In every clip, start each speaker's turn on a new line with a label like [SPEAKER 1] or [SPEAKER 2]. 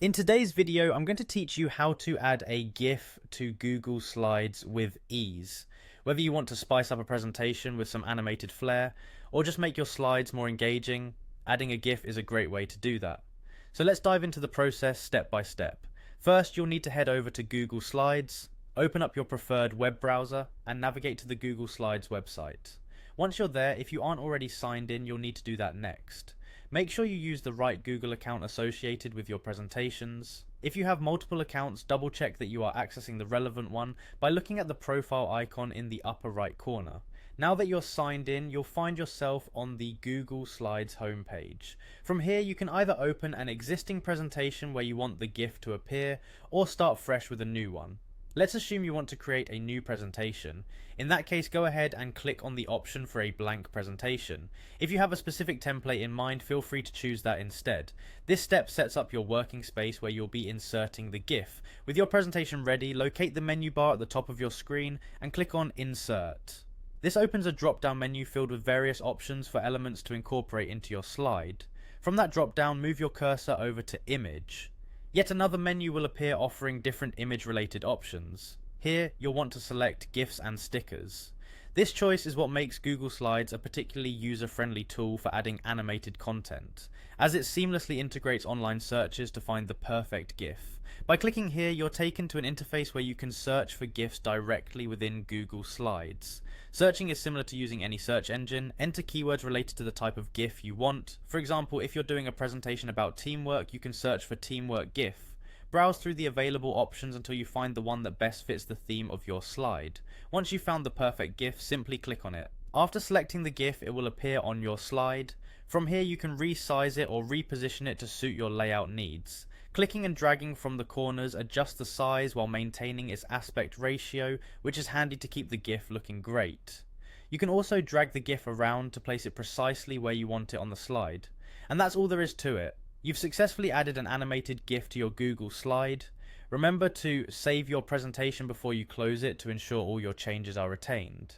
[SPEAKER 1] In today's video, I'm going to teach you how to add a GIF to Google Slides with ease. Whether you want to spice up a presentation with some animated flair, or just make your slides more engaging, adding a GIF is a great way to do that. So let's dive into the process step by step. First, you'll need to head over to Google Slides, open up your preferred web browser, and navigate to the Google Slides website. Once you're there, if you aren't already signed in, you'll need to do that next. Make sure you use the right Google account associated with your presentations. If you have multiple accounts, double check that you are accessing the relevant one by looking at the profile icon in the upper right corner. Now that you're signed in, you'll find yourself on the Google Slides homepage. From here, you can either open an existing presentation where you want the GIF to appear, or start fresh with a new one. Let's assume you want to create a new presentation. In that case, go ahead and click on the option for a blank presentation. If you have a specific template in mind, feel free to choose that instead. This step sets up your working space where you'll be inserting the GIF. With your presentation ready, locate the menu bar at the top of your screen and click on Insert. This opens a drop-down menu filled with various options for elements to incorporate into your slide. From that drop-down, move your cursor over to Image. Yet another menu will appear offering different image-related options. Here, you'll want to select GIFs and stickers. This choice is what makes Google Slides a particularly user-friendly tool for adding animated content, as it seamlessly integrates online searches to find the perfect GIF. By clicking here, you're taken to an interface where you can search for GIFs directly within Google Slides. Searching is similar to using any search engine. Enter keywords related to the type of GIF you want. For example, if you're doing a presentation about teamwork, you can search for teamwork GIF. Browse through the available options until you find the one that best fits the theme of your slide. Once you've found the perfect GIF, simply click on it. After selecting the GIF, it will appear on your slide. From here, you can resize it or reposition it to suit your layout needs. Clicking and dragging from the corners adjusts the size while maintaining its aspect ratio, which is handy to keep the GIF looking great. You can also drag the GIF around to place it precisely where you want it on the slide. And that's all there is to it. You've successfully added an animated GIF to your Google slide. Remember to save your presentation before you close it to ensure all your changes are retained.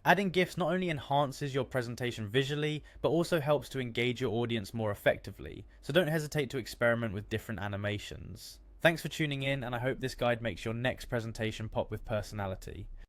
[SPEAKER 1] Adding GIFs not only enhances your presentation visually, but also helps to engage your audience more effectively, so don't hesitate to experiment with different animations. Thanks for tuning in, and I hope this guide makes your next presentation pop with personality.